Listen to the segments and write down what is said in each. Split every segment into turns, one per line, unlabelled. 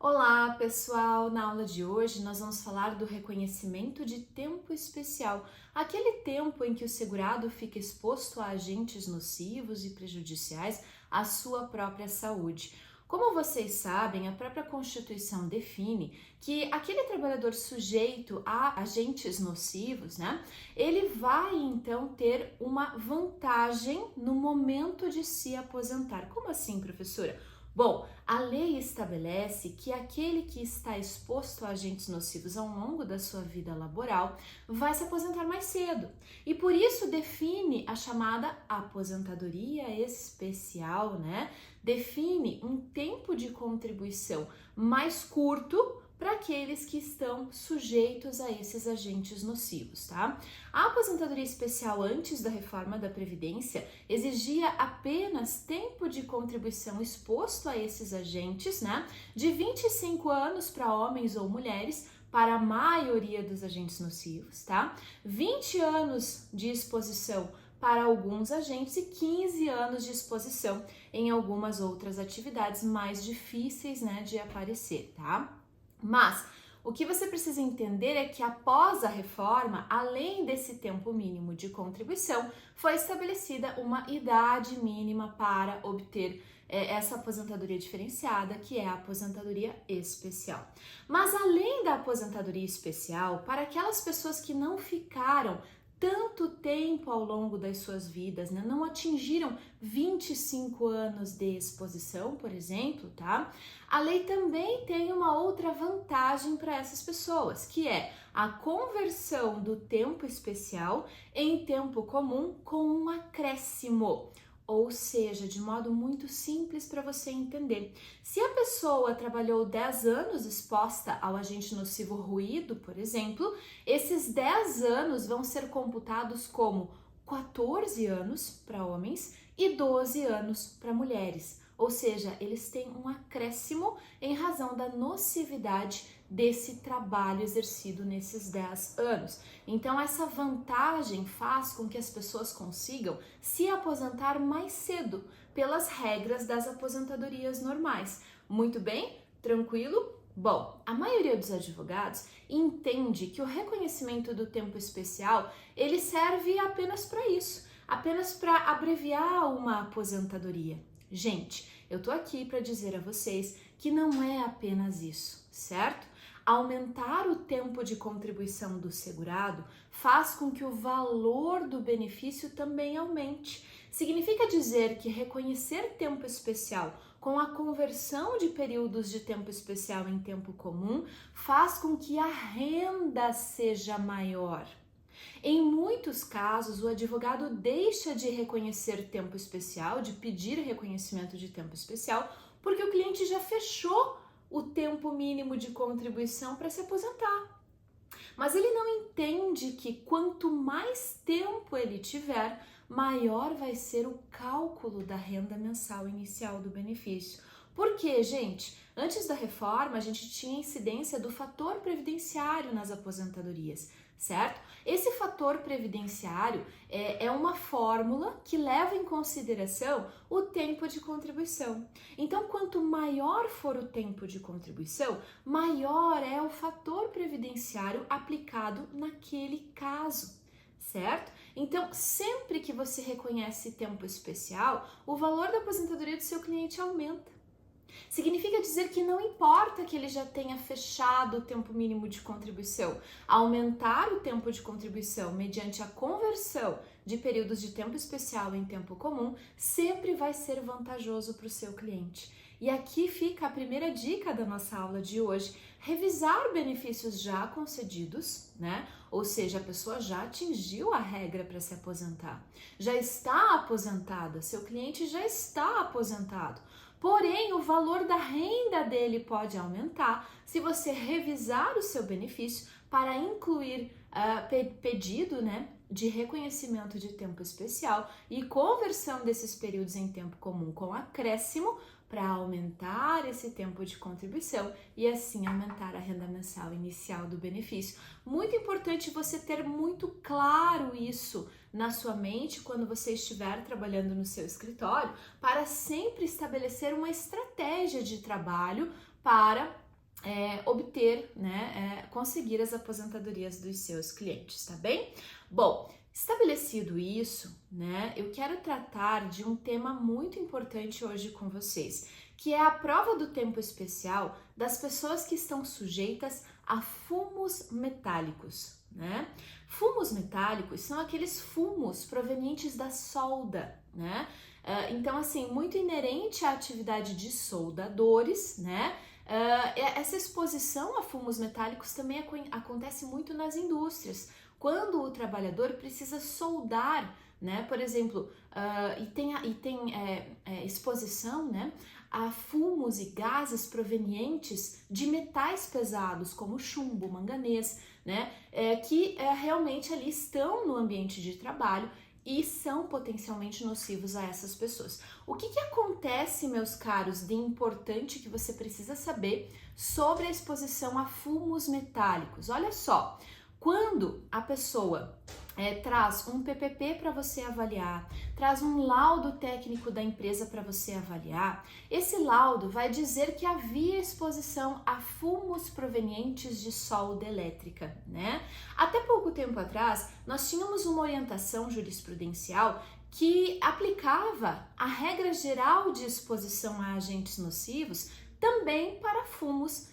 Olá, pessoal! Na aula de hoje nós vamos falar do reconhecimento de tempo especial, aquele tempo em que o segurado fica exposto a agentes nocivos e prejudiciais à sua própria saúde. Como vocês sabem, a própria Constituição define que aquele trabalhador sujeito a agentes nocivos, ele vai então ter uma vantagem no momento de se aposentar. Como assim, professora? Bom, a lei estabelece que aquele que está exposto a agentes nocivos ao longo da sua vida laboral vai se aposentar mais cedo e por isso define a chamada aposentadoria especial, Define um tempo de contribuição mais curto para aqueles que estão sujeitos a esses agentes nocivos, tá? A aposentadoria especial antes da reforma da Previdência exigia apenas tempo de contribuição exposto a esses agentes, de 25 anos para homens ou mulheres, para a maioria dos agentes nocivos, tá? 20 anos de exposição para alguns agentes e 15 anos de exposição em algumas outras atividades mais difíceis, de aparecer, tá? Mas o que você precisa entender é que após a reforma, além desse tempo mínimo de contribuição, foi estabelecida uma idade mínima para obter essa aposentadoria diferenciada, que é a aposentadoria especial. Mas além da aposentadoria especial, para aquelas pessoas que não ficaram tanto tempo ao longo das suas vidas, não atingiram 25 anos de exposição, por exemplo, tá? A lei também tem uma outra vantagem para essas pessoas, que é a conversão do tempo especial em tempo comum com um acréscimo. Ou seja, de modo muito simples para você entender. Se a pessoa trabalhou 10 anos exposta ao agente nocivo ruído, por exemplo, esses 10 anos vão ser computados como 14 anos para homens e 12 anos para mulheres. Ou seja, eles têm um acréscimo em razão da nocividade desse trabalho exercido nesses 10 anos. Então, essa vantagem faz com que as pessoas consigam se aposentar mais cedo pelas regras das aposentadorias normais. Muito bem? Tranquilo? Bom, a maioria dos advogados entende que o reconhecimento do tempo especial, ele serve apenas para isso, apenas para abreviar uma aposentadoria. Gente, eu tô aqui para dizer a vocês que não é apenas isso, certo? Aumentar o tempo de contribuição do segurado faz com que o valor do benefício também aumente. Significa dizer que reconhecer tempo especial com a conversão de períodos de tempo especial em tempo comum faz com que a renda seja maior. Em muitos casos, o advogado deixa de reconhecer tempo especial, de pedir reconhecimento de tempo especial, porque o cliente já fechou o tempo mínimo de contribuição para se aposentar. Mas ele não entende que quanto mais tempo ele tiver, maior vai ser o cálculo da renda mensal inicial do benefício. Por quê, gente? Antes da reforma, a gente tinha incidência do fator previdenciário nas aposentadorias, certo? Esse fator previdenciário é uma fórmula que leva em consideração o tempo de contribuição. Então, quanto maior for o tempo de contribuição, maior é o fator previdenciário aplicado naquele caso, certo? Então, sempre que você reconhece tempo especial, o valor da aposentadoria do seu cliente aumenta. Significa dizer que não importa que ele já tenha fechado o tempo mínimo de contribuição, aumentar o tempo de contribuição mediante a conversão de períodos de tempo especial em tempo comum sempre vai ser vantajoso para o seu cliente. E aqui fica a primeira dica da nossa aula de hoje: revisar benefícios já concedidos, Ou seja, a pessoa já atingiu a regra para se aposentar, já está aposentada, seu cliente já está aposentado. Porém, o valor da renda dele pode aumentar se você revisar o seu benefício para incluir pedido, de reconhecimento de tempo especial e conversão desses períodos em tempo comum com acréscimo para aumentar esse tempo de contribuição e assim aumentar a renda mensal inicial do benefício. Muito importante você ter muito claro isso na sua mente quando você estiver trabalhando no seu escritório, para sempre estabelecer uma estratégia de trabalho para obter, né, conseguir as aposentadorias dos seus clientes, tá bem? Bom, estabelecido isso, né, eu quero tratar de um tema muito importante hoje com vocês, que é a prova do tempo especial das pessoas que estão sujeitas a fumos metálicos, né? Fumos metálicos são aqueles fumos provenientes da solda, né? Então, assim, muito inerente à atividade de soldadores, né? Essa exposição a fumos metálicos também acontece muito nas indústrias, quando o trabalhador precisa soldar, né? Por exemplo, e tem exposição, né, a fumos e gases provenientes de metais pesados, como chumbo, manganês, né? Que realmente ali estão no ambiente de trabalho e são potencialmente nocivos a essas pessoas. O que acontece, meus caros, de importante que você precisa saber sobre a exposição a fumos metálicos? Olha só, quando a pessoa traz um PPP para você avaliar, traz um laudo técnico da empresa para você avaliar, esse laudo vai dizer que havia exposição a fumos provenientes de solda elétrica, né? Até pouco tempo atrás, nós tínhamos uma orientação jurisprudencial que aplicava a regra geral de exposição a agentes nocivos também para fumos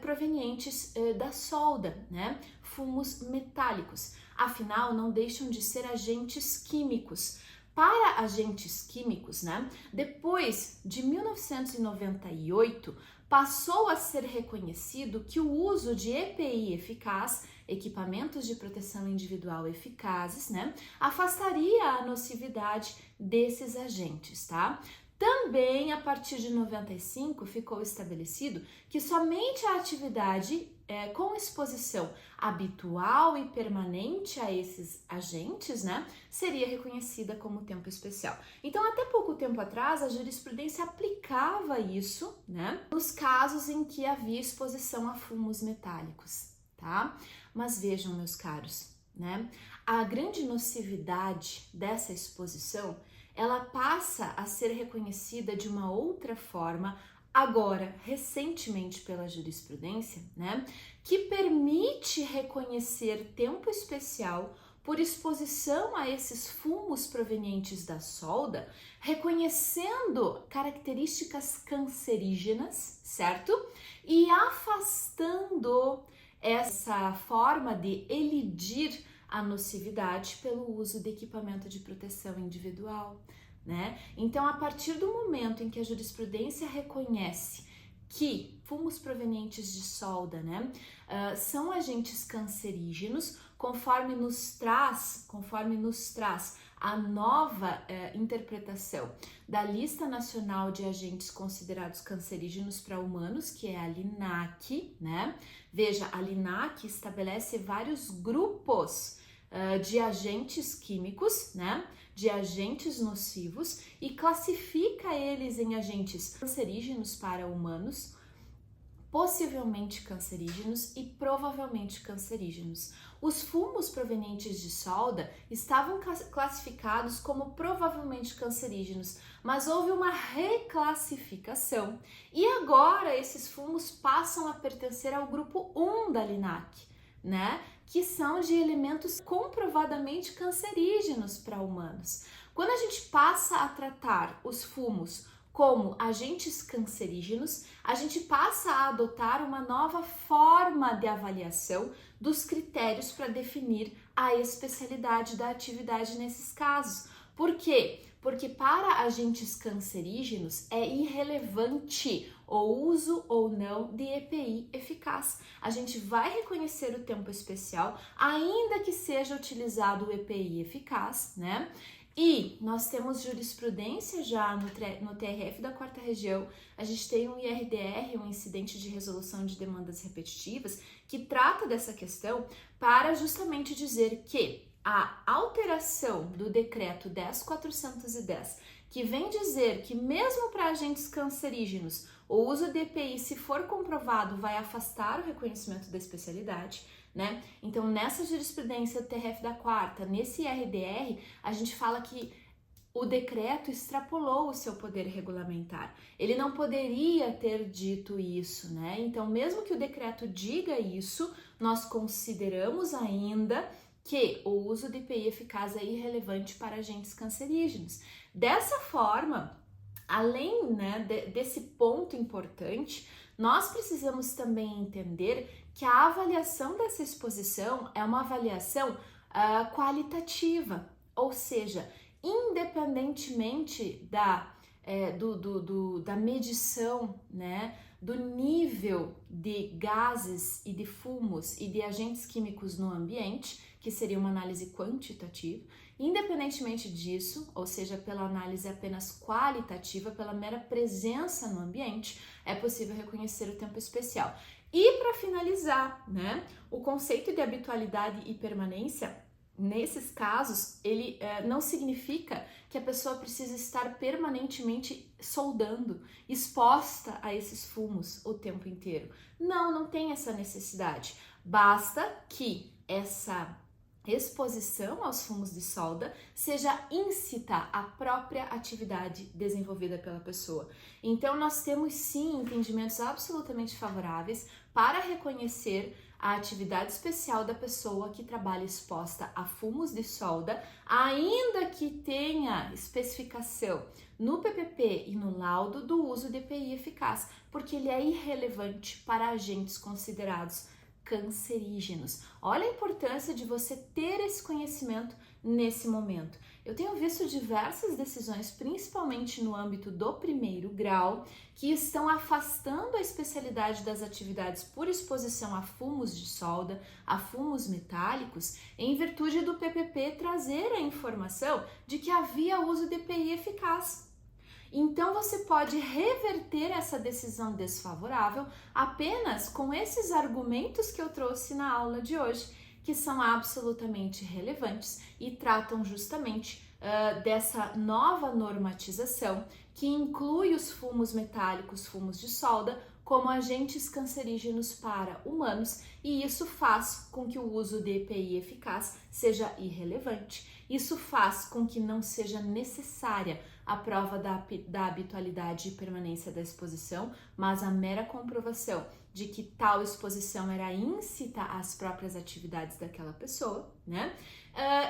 provenientes da solda, né? Fumos metálicos. Afinal, não deixam de ser agentes químicos. Para agentes químicos, né? Depois de 1998, passou a ser reconhecido que o uso de EPI eficaz, equipamentos de proteção individual eficazes, né, afastaria a nocividade desses agentes, tá? Também, a partir de 95, ficou estabelecido que somente a atividade com exposição habitual e permanente a esses agentes, né, seria reconhecida como tempo especial. Então, até pouco tempo atrás, a jurisprudência aplicava isso, né, nos casos em que havia exposição a fumos metálicos, tá? Mas vejam, meus caros, né, a grande nocividade dessa exposição, ela passa a ser reconhecida de uma outra forma, agora, recentemente pela jurisprudência, né, que permite reconhecer tempo especial por exposição a esses fumos provenientes da solda, reconhecendo características cancerígenas, certo? E afastando essa forma de elidir a nocividade pelo uso de equipamento de proteção individual, né? Então, a partir do momento em que a jurisprudência reconhece que fumos provenientes de solda, né, são agentes cancerígenos, conforme nos traz a nova interpretação da Lista Nacional de Agentes Considerados Cancerígenos para Humanos, que é a LINAC, né? Veja, a LINAC estabelece vários grupos de agentes químicos, né? De agentes nocivos e classifica eles em agentes cancerígenos para humanos, possivelmente cancerígenos e provavelmente cancerígenos. Os fumos provenientes de solda estavam classificados como provavelmente cancerígenos, mas houve uma reclassificação e agora esses fumos passam a pertencer ao grupo 1 da LINAC, né? Que são de elementos comprovadamente cancerígenos para humanos. Quando a gente passa a tratar os fumos como agentes cancerígenos, a gente passa a adotar uma nova forma de avaliação dos critérios para definir a especialidade da atividade nesses casos. Por quê? Porque para agentes cancerígenos é irrelevante o uso ou não de EPI eficaz. A gente vai reconhecer o tempo especial, ainda que seja utilizado o EPI eficaz, né? E nós temos jurisprudência já no TRF da 4ª Região, a gente tem um IRDR, um incidente de resolução de demandas repetitivas, que trata dessa questão para justamente dizer que a alteração do decreto 10.410, que vem dizer que mesmo para agentes cancerígenos, o uso de EPI, se for comprovado, vai afastar o reconhecimento da especialidade, né? Então, nessa jurisprudência do TRF da 4ª, nesse IRDR, a gente fala que o decreto extrapolou o seu poder regulamentar. Ele não poderia ter dito isso, né? Então, mesmo que o decreto diga isso, nós consideramos ainda que o uso de EPI eficaz é irrelevante para agentes cancerígenos. Dessa forma, além, né, desse ponto importante, nós precisamos também entender que a avaliação dessa exposição é uma avaliação qualitativa, ou seja, independentemente da medição, né, do nível de gases e de fumos e de agentes químicos no ambiente, que seria uma análise quantitativa, independentemente disso, ou seja, pela análise apenas qualitativa, pela mera presença no ambiente, é possível reconhecer o tempo especial. E para finalizar, né, o conceito de habitualidade e permanência, nesses casos, ele não significa que a pessoa precisa estar permanentemente soldando, exposta a esses fumos o tempo inteiro. Não tem essa necessidade. Basta que essa exposição aos fumos de solda seja íncita à própria atividade desenvolvida pela pessoa. Então, nós temos sim entendimentos absolutamente favoráveis para reconhecer a atividade especial da pessoa que trabalha exposta a fumos de solda, ainda que tenha especificação no PPP e no laudo do uso de EPI eficaz, porque ele é irrelevante para agentes considerados cancerígenos. Olha a importância de você ter esse conhecimento nesse momento. Eu tenho visto diversas decisões, principalmente no âmbito do primeiro grau, que estão afastando a especialidade das atividades por exposição a fumos de solda, a fumos metálicos, em virtude do PPP trazer a informação de que havia uso de EPI eficaz. Então, você pode reverter essa decisão desfavorável apenas com esses argumentos que eu trouxe na aula de hoje, que são absolutamente relevantes e tratam justamente dessa nova normatização que inclui os fumos metálicos, fumos de solda, como agentes cancerígenos para humanos, e isso faz com que o uso de EPI eficaz seja irrelevante. Isso faz com que não seja necessária a prova da habitualidade e permanência da exposição, mas a mera comprovação de que tal exposição era íncita às próprias atividades daquela pessoa, né?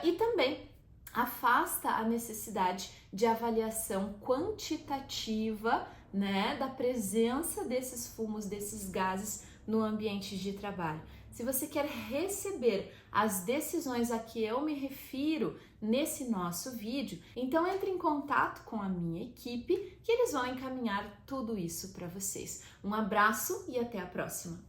E também afasta a necessidade de avaliação quantitativa, né, da presença desses fumos, desses gases no ambiente de trabalho. Se você quer receber as decisões a que eu me refiro nesse nosso vídeo, então entre em contato com a minha equipe que eles vão encaminhar tudo isso para vocês. Um abraço e até a próxima!